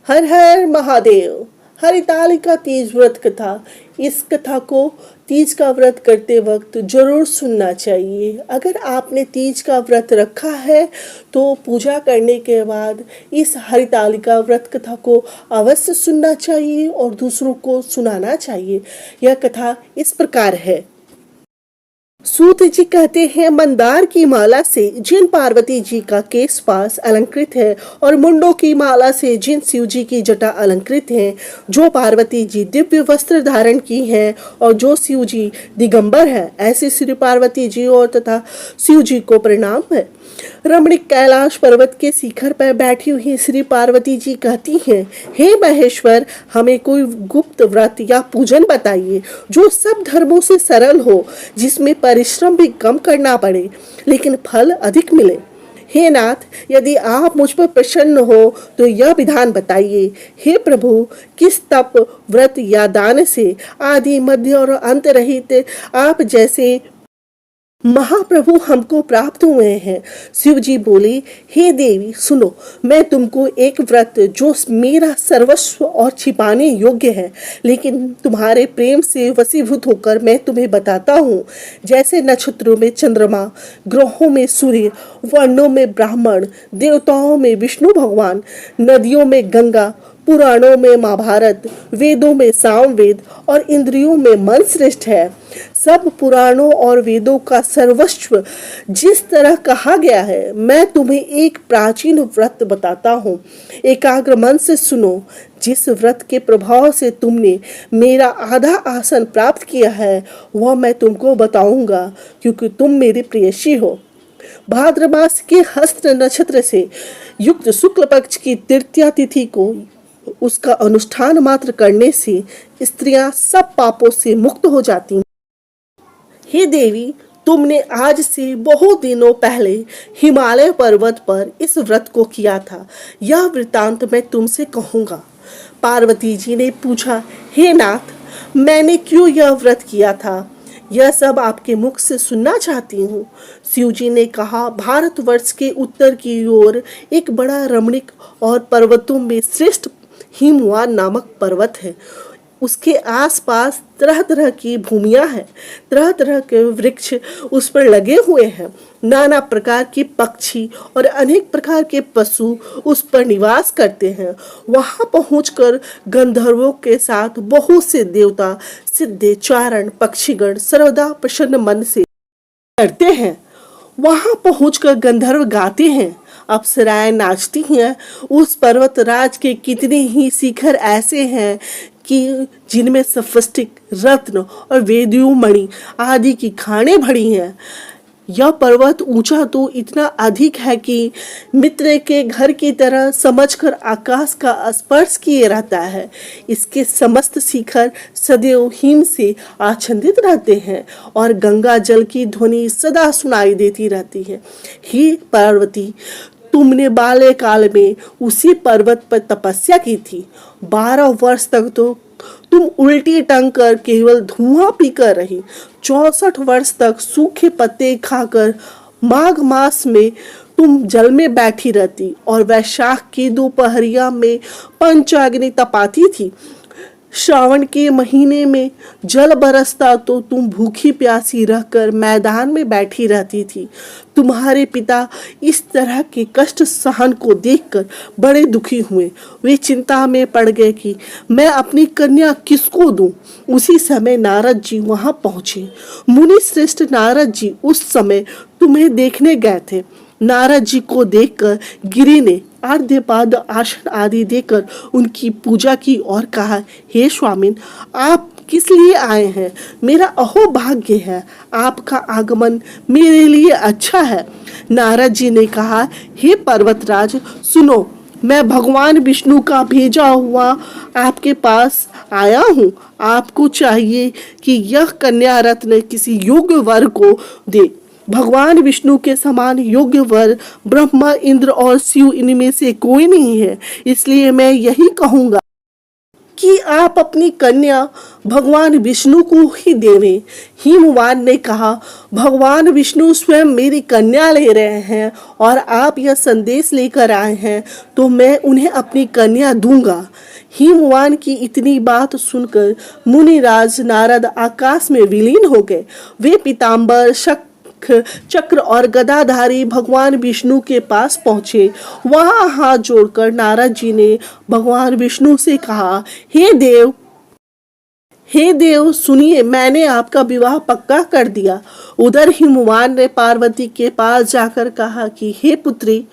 हर हर महादेव। हरितालिका तीज व्रत कथा। इस कथा को तीज का व्रत करते वक्त जरूर सुनना चाहिए। अगर आपने तीज का व्रत रखा है तो पूजा करने के बाद इस हरितालिका व्रत कथा को अवश्य सुनना चाहिए और दूसरों को सुनाना चाहिए। यह कथा इस प्रकार है। सूत जी कहते हैं, मंदार की माला से जिन पार्वती जी का केश पास अलंकृत है और मुंडों की माला से जिन शिव जी की जटा अलंकृत है, जो पार्वती जी दिव्य वस्त्र धारण की हैं और जो शिव जी दिगंबर है, ऐसे श्री पार्वती जी और तथा शिव जी को प्रणाम है। रमणीक कैलाश पर्वत के शिखर पर बैठी हुई श्री पार्वती जी कहती हैं, हे महेश्वर, हमें कोई गुप्त व्रत या पूजन बताइए जो सब धर्मों से सरल हो, जिसमें परिश्रम भी कम करना पड़े लेकिन फल अधिक मिले। हे नाथ, यदि आप मुझ पर प्रसन्न हो तो यह विधान बताइए। हे प्रभु, किस तप, व्रत या दान से आदि मध्य और अंत रहित आप जैसे महाप्रभु हमको प्राप्त हुए हैं। शिव जी बोले, हे देवी सुनो, मैं तुमको एक व्रत जो मेरा सर्वस्व और छिपाने योग्य है, लेकिन तुम्हारे प्रेम से वशीभूत होकर मैं तुम्हें बताता हूँ। जैसे नक्षत्रों में चंद्रमा, ग्रहों में सूर्य, वर्णों में ब्राह्मण, देवताओं में विष्णु भगवान, नदियों में गंगा, पुराणों में महाभारत, वेदों में सामवेद और इंद्रियों में मन श्रेष्ठ है। सब पुराणों और वेदों का सर्वस्व जिस तरह कहा गया है, मैं तुम्हें एक प्राचीन व्रत बताता हूँ। एकाग्र मन से सुनो। जिस व्रत के प्रभाव से तुमने मेरा आधा आसन प्राप्त किया है, वह मैं तुमको बताऊंगा, क्योंकि तुम मेरे प्रेयसी हो। भाद्र मास के हस्त नक्षत्र से युक्त शुक्ल पक्ष की तृतीया तिथि को उसका अनुष्ठान मात्र करने से स्त्रियां सब पापों से मुक्त हो जाती हैं। हे देवी, तुमने आज से बहुत दिनों पहले हिमालय पर्वत पर इस व्रत को किया था। यह वृतांत मैं तुमसे कहूँगा। पार्वती जी ने पूछा, हे नाथ, मैंने क्यों यह व्रत किया था? यह सब आपके मुख से सुनना चाहती हूँ। शिव जी ने कहा, भारतवर्ष के उत्तर की ओर एक बड़ा रमणीक और पर्वतों में श्रेष्ठ हिमवान नामक पर्वत है। उसके आसपास तरह तरह की भूमियां हैं, तरह तरह के वृक्ष उस पर लगे हुए हैं। नाना प्रकार के पक्षी और अनेक प्रकार के पशु उस पर निवास करते हैं। वहां पहुंचकर गंधर्वों के साथ बहुत से देवता, सिद्धे, चारण, पक्षीगण सर्वदा प्रसन्न मन से करते हैं। वहां पहुंचकर गंधर्व गाते हैं, अप्सराएं नाचती हैं। उस पर्वत राज के कितने ही शिखर ऐसे हैं कि जिनमें सफस्टिक, रत्न और वेदियों मणि आदि की खानें भरी हैं। यह पर्वत ऊंचा तो इतना अधिक है कि मित्र के घर की तरह समझकर आकाश का स्पर्श किए रहता है। इसके समस्त शिखर सदैव हिम से आच्छादित रहते हैं और गंगा जल की ध्वनि सदा सुनाई देती रहती है। हे पार्वती, तुमने बाल्यकाल में उसी पर्वत पर तपस्या की थी। 12 वर्ष तक तो तुम उल्टी टंग कर केवल धुआं पीकर रही। 64 वर्ष तक सूखे पत्ते खाकर माघ मास में तुम जल में बैठी रहती और वैशाख की दोपहरिया में पंचाग्नि तपाती थी। श्रावण के महीने में जल बरसता तो तुम भूखी प्यासी रहकर मैदान में बैठी रहती थी। तुम्हारे पिता इस तरह के कष्ट सहन को देखकर बड़े दुखी हुए। वे चिंता में पड़ गए कि मैं अपनी कन्या किसको दूं। उसी समय नारद जी वहां पहुंचे। मुनि श्रेष्ठ नारद जी उस समय तुम्हें देखने गए थे। नारद जी को देखकर गिरि ने अर्घ्यपाद आसन आदि देकर उनकी पूजा की और कहा, हे स्वामिन, आप किस लिए आए हैं? मेरा अहो भाग्य है, आपका आगमन मेरे लिए अच्छा है। नारद जी ने कहा, हे पर्वतराज सुनो, मैं भगवान विष्णु का भेजा हुआ आपके पास आया हूँ। आपको चाहिए कि यह कन्या रत्न किसी योग्य वर को दे। भगवान विष्णु के समान योग्य वर ब्रह्मा, इंद्र और शिव इनमें से कोई नहीं है। इसलिए मैं यही कहूँगा, कि आप अपनी कन्या भगवान विष्णु को ही देवें। हिमवान ने कहा, भगवान विष्णु स्वयं मेरी कन्या ले रहे हैं और आप यह संदेश लेकर आए हैं, तो मैं उन्हें अपनी कन्या दूंगा। हिमवान की इतनी बात सुनकर मुनिराज नारद आकाश में विलीन हो गए। वे पीताम्बर चक्र और गदाधारी भगवान विष्णु के पास पहुंचे। वहां हाथ जोड़कर नारद जी ने भगवान विष्णु से कहा, हे देव सुनिए, मैंने आपका विवाह पक्का कर दिया। उधर हिमवान ने पार्वती के पास जाकर कहा कि हे पुत्री,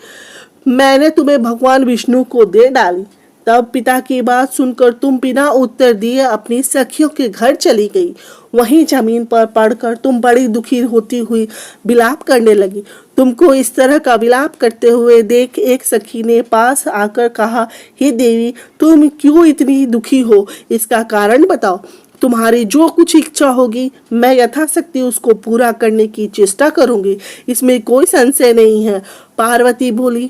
मैंने तुम्हें भगवान विष्णु को दे डाली। तब पिता की बात सुनकर तुम बिना उत्तर दिए अपनी सखियों के घर चली गई। वहीं जमीन पर पड़कर तुम बड़ी दुखी होती हुई विलाप करने लगी। तुमको इस तरह का विलाप करते हुए देख एक सखी ने पास आकर कहा, हे देवी, तुम क्यों इतनी दुखी हो? इसका कारण बताओ। तुम्हारी जो कुछ इच्छा होगी मैं यथाशक्ति उसको पूरा करने की चेष्टा करूंगी, इसमें कोई संशय नहीं है। पार्वती बोली,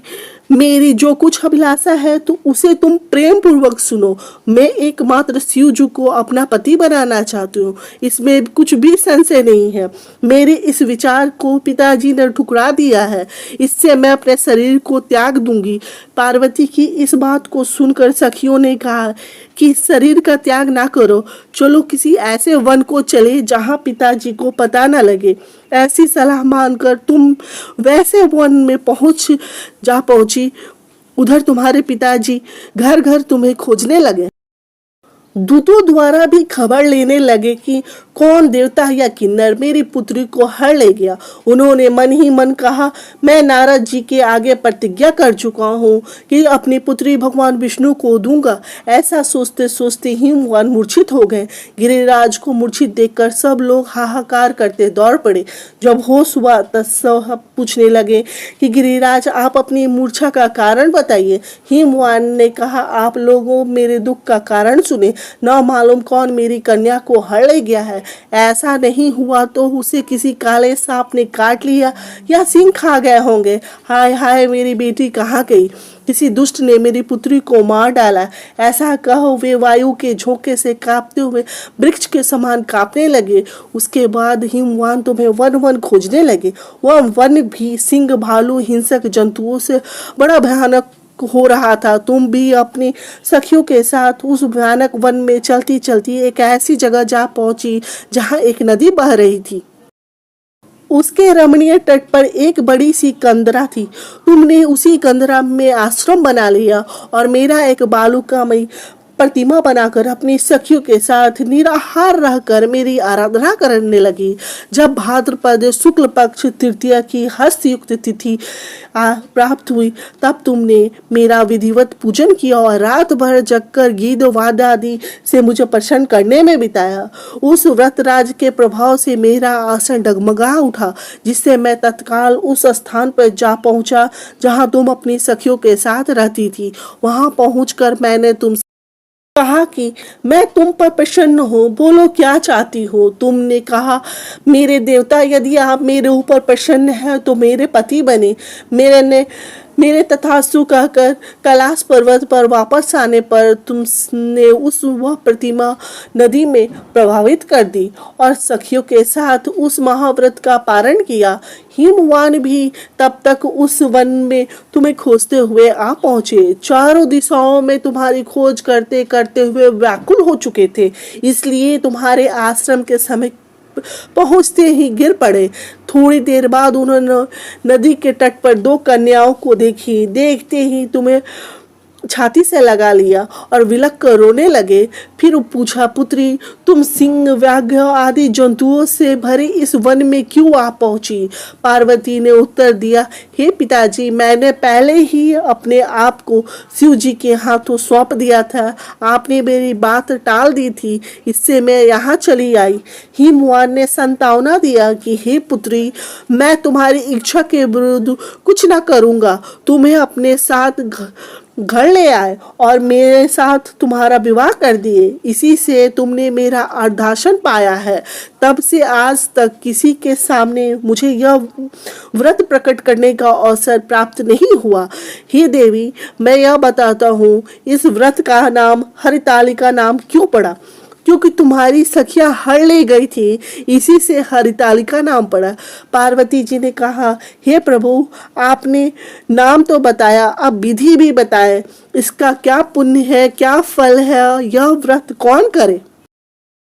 मेरी जो कुछ अभिलाषा है तो उसे तुम प्रेम पूर्वक सुनो। मैं एकमात्र शिव जी को अपना पति बनाना चाहती हूँ, इसमें कुछ भी संशय नहीं है। मेरे इस विचार को पिताजी ने ठुकरा दिया है, इससे मैं अपने शरीर को त्याग दूंगी। पार्वती की इस बात को सुनकर सखियों ने कहा कि शरीर का त्याग ना करो, चलो किसी ऐसे वन को चले जहाँ पिताजी को पता न लगे। ऐसी सलाह मानकर तुम वैसे वन में पहुंची। उधर तुम्हारे पिताजी घर घर तुम्हें खोजने लगे। दूतों द्वारा भी खबर लेने लगे कि कौन देवता या किन्नर मेरी पुत्री को हर ले गया। उन्होंने मन ही मन कहा, मैं नारद जी के आगे प्रतिज्ञा कर चुका हूँ कि अपनी पुत्री भगवान विष्णु को दूंगा। ऐसा सोचते सोचते हिमवान मूर्छित हो गए। गिरिराज को मूर्छित देखकर सब लोग हाहाकार करते दौड़ पड़े। जब होश हुआ तब सब पूछने लगे कि गिरिराज, आप अपनी मूर्छा का कारण बताइए। हिमवान ने कहा, आप लोगों मेरे दुख का कारण सुने। न मालूम कौन मेरी कन्या को हर ले गया है। ऐसा नहीं हुआ तो उसे किसी काले सांप ने काट लिया या सिंह खा गए होंगे। हाय हाय, मेरी बेटी कहाँ गई? किसी दुष्ट ने मेरी पुत्री को मार डाला। ऐसा कहो वे वायु के झोंके से कांपते हुए वृक्ष के समान कांपने लगे। उसके बाद हिमवान तुम्हें वन वन खोजने लगे। वह वन भी सिंह, भालू, हिंसक जंतुओं से बड़ा भयानक हो रहा था। तुम भी अपनी सखियों के साथ उस भयानक वन में चलती चलती एक ऐसी जगह जा पहुंची जहां एक नदी बह रही थी। उसके रमणीय तट पर एक बड़ी सी कंदरा थी। तुमने उसी कंदरा में आश्रम बना लिया और मेरा एक बालुकामयी प्रतिमा बनाकर अपनी सखियों के साथ निराहार रहकर मेरी आराधना करने लगी। जब भाद्रपद शुक्ल पक्ष तृतीया की हस्तयुक्त तिथि प्राप्त हुई तब तुमने मेरा विधिवत पूजन किया और रात भर जगकर गीत वाद्य आदि से मुझे प्रसन्न करने में बिताया। उस व्रतराज के प्रभाव से मेरा आसन डगमगा उठा, जिससे मैं तत्काल उस स्थान पर जा पहुंचा जहां तुम अपनी सखियों के साथ रहती थी। वहां पहुंचकर मैंने तुम कहा कि मैं तुम पर प्रसन्न हो, बोलो क्या चाहती हो। तुमने कहा, मेरे देवता, यदि आप मेरे ऊपर प्रसन्न हैं तो मेरे पति बने। मेरे तथास्तु कहकर कैलाश पर्वत पर वापस आने पर तुमने वह प्रतिमा नदी में प्रभावित कर दी और सखियों के साथ उस महाव्रत का पारण किया। हिमवान भी तब तक उस वन में तुम्हें खोजते हुए आ पहुंचे। चारों दिशाओं में तुम्हारी खोज करते करते हुए व्याकुल हो चुके थे, इसलिए तुम्हारे आश्रम के समय पहुंचते ही गिर पड़े। थोड़ी देर बाद उन्होंने नदी के तट पर दो कन्याओं को देखी। देखते ही तुम्हें छाती से लगा लिया और विलक कर रोने लगे। फिर पूछा, पुत्री, तुम सिंह, व्याघ्र आदि जंतुओं से भरे इस वन में क्यों आ पहुंची? पार्वती ने उत्तर दिया, हे पिताजी, मैंने पहले ही अपने आप को शिव जी के हाथों सौंप दिया था। आपने मेरी बात टाल दी थी, इससे मैं यहाँ चली आई। हिमवान ने संतावना दिया कि हे पुत्री, मैं तुम्हारी इच्छा के विरुद्ध कुछ न करूँगा। तुम्हें अपने साथ घर ले आए और मेरे साथ तुम्हारा विवाह कर दिए। इसी से तुमने मेरा अर्धासन पाया है। तब से आज तक किसी के सामने मुझे यह व्रत प्रकट करने का अवसर प्राप्त नहीं हुआ। हे देवी, मैं यह बताता हूँ, इस व्रत का नाम हरितालिका नाम क्यों पड़ा? क्योंकि तुम्हारी सखियां हर ले गई थी, इसी से हरितालिका नाम पड़ा। पार्वती जी ने कहा, हे प्रभु, आपने नाम तो बताया, अब विधि भी बताए। इसका क्या पुण्य है, क्या फल है, यह व्रत कौन करे?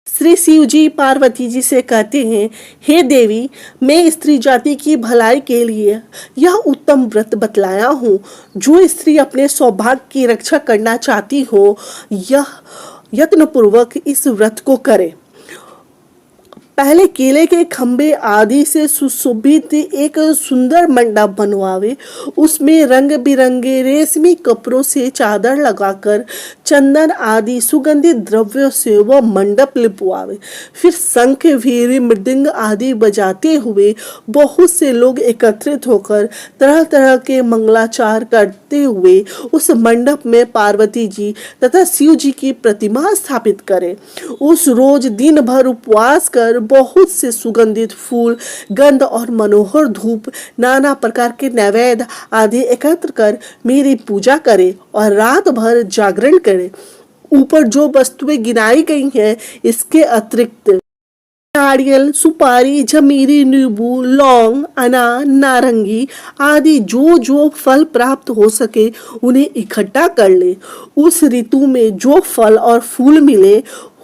श्री शिव जी पार्वती जी से कहते हैं, हे देवी, मैं स्त्री जाति की भलाई के लिए यह उत्तम व्रत बतलाया हूँ। जो स्त्री अपने सौभाग्य की रक्षा करना चाहती हो, यह यत्नपूर्वक इस व्रत को करे। पहले केले के खंबे आदि से सुशोभित एक सुंदर मंडप बनवावे। उसमें रंग बिरंगे रेशमी कपड़ों से चादर लगाकर चंदन आदि सुगंधित द्रव्यों से वह मंडप लिपवावे। फिर शंख, भीरी, मृदंग आदि बजाते हुए बहुत से लोग एकत्रित होकर तरह तरह के मंगलाचार करते हुए उस मंडप में पार्वती जी तथा शिव जी की प्रतिमा स्थापित करें। उस रोज दिन भर उपवास कर बहुत से सुगंधित फूल, गंध और मनोहर धूप, नाना प्रकार के नैवेद्य आदि एकत्र कर मेरी पूजा करे और रात भर जागरण करे। ऊपर जो वस्तुएं गिनाई गई हैं, इसके अतिरिक्त नारियल, सुपारी, जमीरी, नींबू, लौंग, अनार, नारंगी आदि जो जो फल प्राप्त हो सके उन्हें इकट्ठा कर ले। उस ऋतु में जो फल और फूल मिले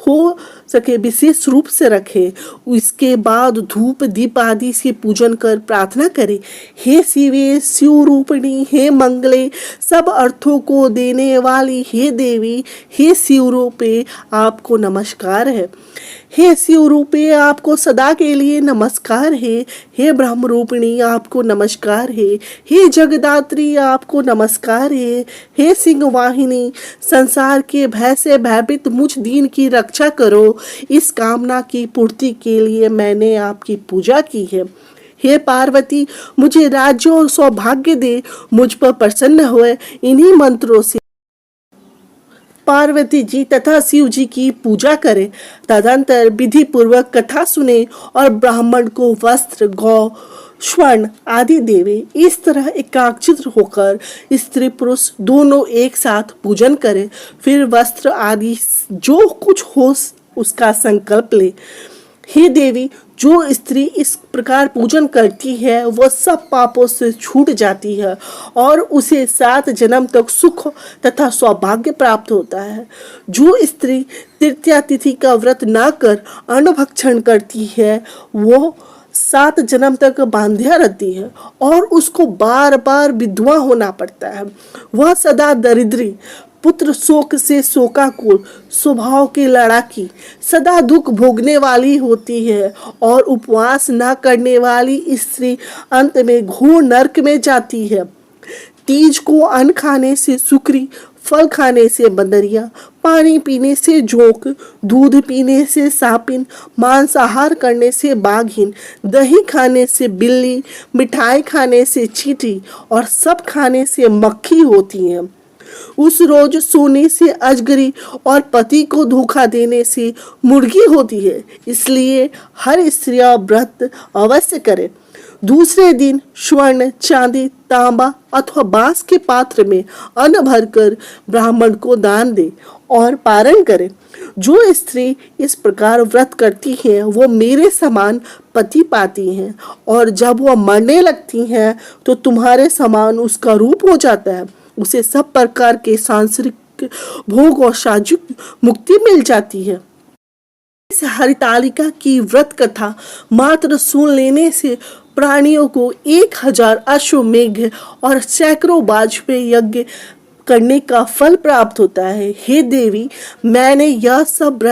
हो सके विशेष रूप से रखे। इसके बाद धूप दीप आदि से पूजन कर प्रार्थना करे, हे शिवे, शिव रूपिणी, हे मंगले, सब अर्थों को देने वाली हे देवी, हे शिव रूपे आपको नमस्कार है। हे शिव रूपे आपको सदा के लिए नमस्कार है। हे ब्रह्म रूपिणी आपको नमस्कार है। हे जगदात्री आपको नमस्कार है। हे सिंह वाहिनी, संसार के भय से भयभीत मुझ दीन की रक्षा करो। इस कामना की पूर्ति के लिए मैंने आपकी पूजा की है। हे पार्वती, मुझे राज्य और सौभाग्य दे, मुझ पर प्रसन्न हुए। इन्हीं मंत्रों से पार्वती जी तथा शिव जी की पूजा करें। तदंतर विधि पूर्वक कथा सुने और ब्राह्मण को वस्त्र, गौ, स्वर्ण आदि देवे। इस तरह एकाग्रचित्त होकर स्त्री पुरुष दोनों एक साथ पूजन करें। फिर वस्त्र आदि जो कुछ हो उसका संकल्प ले। हे देवी, जो स्त्री इस प्रकार पूजन करती है वह सब पापों से छूट जाती है और उसे 7 जन्म तक सुख तथा सौभाग्य प्राप्त होता है। जो स्त्री तृतीया तिथि का व्रत ना कर अन्न भक्षण करती है वो 7 जन्म तक बांध्या रहती है और उसको बार बार विधवा होना पड़ता है। वह सदा दरिद्री, पुत्र शोक से शोकाकुल, स्वभाव की लड़ाकी, सदा दुख भोगने वाली होती है और उपवास न करने वाली स्त्री अंत में घोर नरक में जाती है। तीज को अन्न खाने से सुकरी, फल खाने से बंदरिया, पानी पीने से जोंक, दूध पीने से सापिन, मांसाहार करने से बाघिन, दही खाने से बिल्ली, मिठाई खाने से चींटी और सब खाने से मक्खी होती हैं। उस रोज सोने से अजगरी और पति को धोखा देने से मुर्गी होती है। इसलिए हर स्त्री व्रत अवश्य करे। दूसरे दिन स्वर्ण, चांदी, तांबा अथवा बांस के पात्र में अन्न भरकर ब्राह्मण को दान दे और पारण करे। जो स्त्री इस प्रकार व्रत करती है वो मेरे समान पति पाती हैं और जब वह मरने लगती हैं तो तुम्हारे समान उसका रूप हो जाता है। उसे सब प्रकार के सांसारिक भोग और शारीरिक मुक्ति मिल जाती है। इस हरितालिका की व्रत कथा मात्र सुन लेने से प्राणियों को 1000 अश्वमेघ और सैकड़ों वाजपेयी यज्ञ करने का फल प्राप्त होता है। हे देवी, मैंने यह सब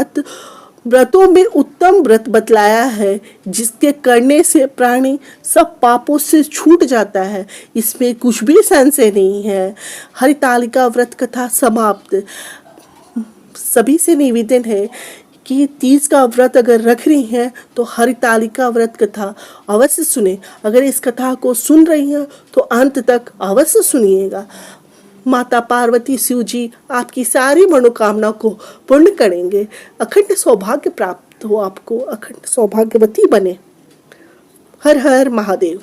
व्रतों में उत्तम व्रत बतलाया है जिसके करने से प्राणी सब पापों से छूट जाता है। इसमें कुछ भी संशय नहीं है। हरितालिका व्रत कथा समाप्त। सभी से निवेदन है कि तीज का व्रत अगर रख रही हैं तो हरितालिका व्रत कथा अवश्य सुने। अगर इस कथा को सुन रही हैं तो अंत तक अवश्य सुनिएगा। माता पार्वती शिव जी आपकी सारी मनोकामना को पूर्ण करेंगे। अखंड सौभाग्य प्राप्त हो आपको, अखंड सौभाग्यवती बने। हर हर महादेव।